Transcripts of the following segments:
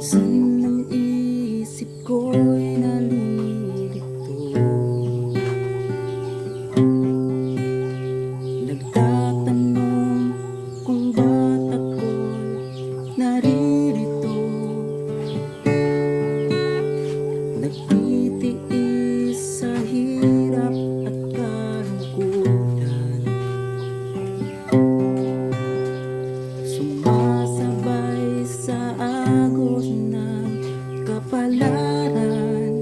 Minsan ang isip ko'y nalilito, nagtatanong kung ba't ako'y naririto, nagtitiis sa hirap at kalungkutan, sumasabay sa agos ng kapalaran,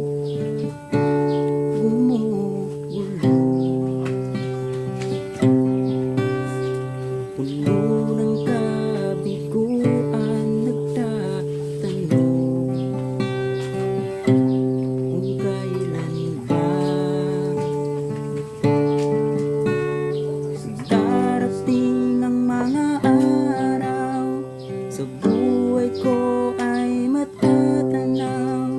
gumugulo, puno ng kabiguan, nagtatanong kung kailan ba darating ang mga araw sa buhay ko ay matatanaw,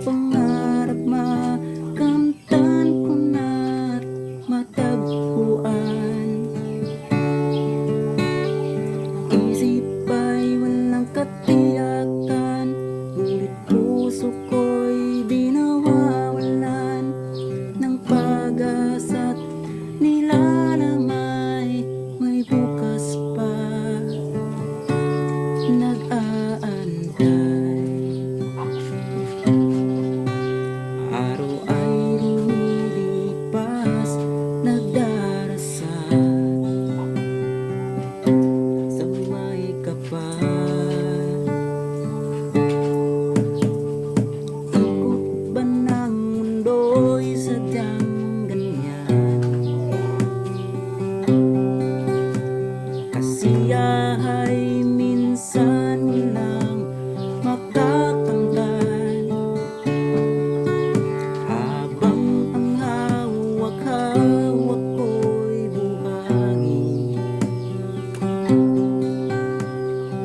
pangarap makamtan ko na't matagpuan. Isip ay walang katiyakan, ngunit puso ko'y di nawawalan ng pag-asa't nilalamay, may bukas pa. Nag-aantay, araw ay lumilipas, nagdarasal sa may kapal. Ikot ba ng mundo'y sadyang ganyan? Kasiyahay minsan lang makakamtan, habang ang hawak-hawak ko'y buhangin.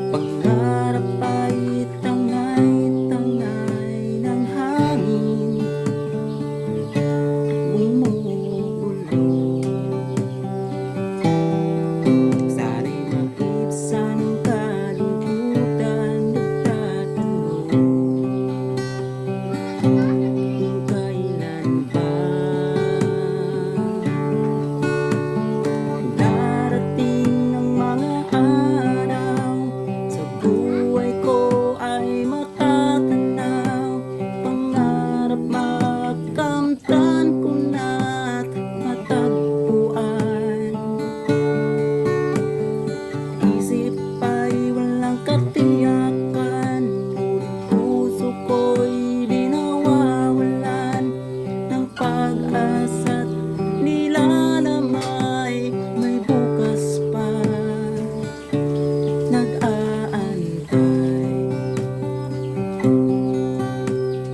Pangarap ay tangay-tangay ng hangin, bumubulo. Sana'y maibsan ang kalungkutan, nagtatanong kung kailan ba darating ang mga araw sa buhay ko ay matatanaw, pangarap makamtan ko na't matagpuan. Isip ay walang katiyakan, ngunit puso ko'y di nawawalan ng pag-asa't nilalamay, may bukas pa. Nag-aantay,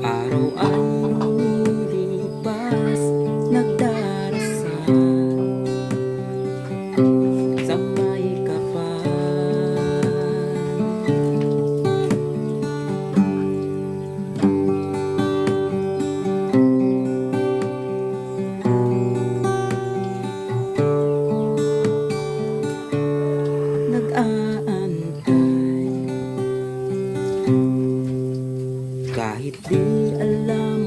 araw ay lumilipas, nagdarasal sa may kapal. Nag-aantay, kahit di alam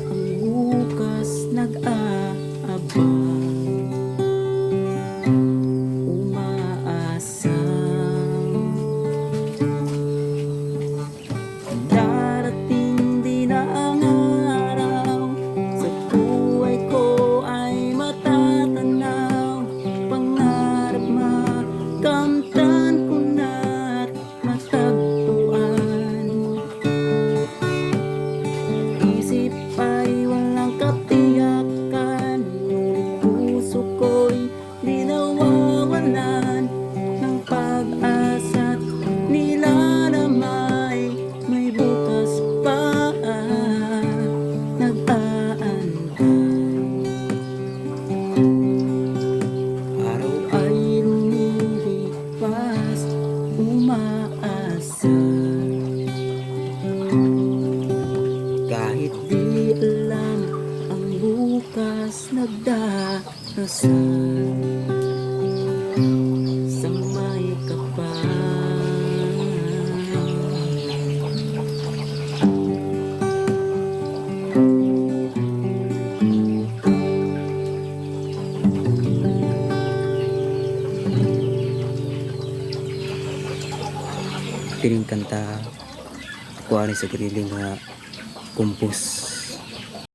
ang bukas, nag-aabang, umaasang darating din ang araw sa buhay ko ay matatanaw, pangarap makamtan ko na't matagpuan. Isip ay walang katiyakan, ngunit puso ko'y di nawawalan ng pag-asa't nilalamay, may bukas pa. Nag-aantay, araw ay lumilipas, umaasa, kahit di alam ang bukas, nagdarasal sa may kapal. kining kanta ako ani sa gariling nga compose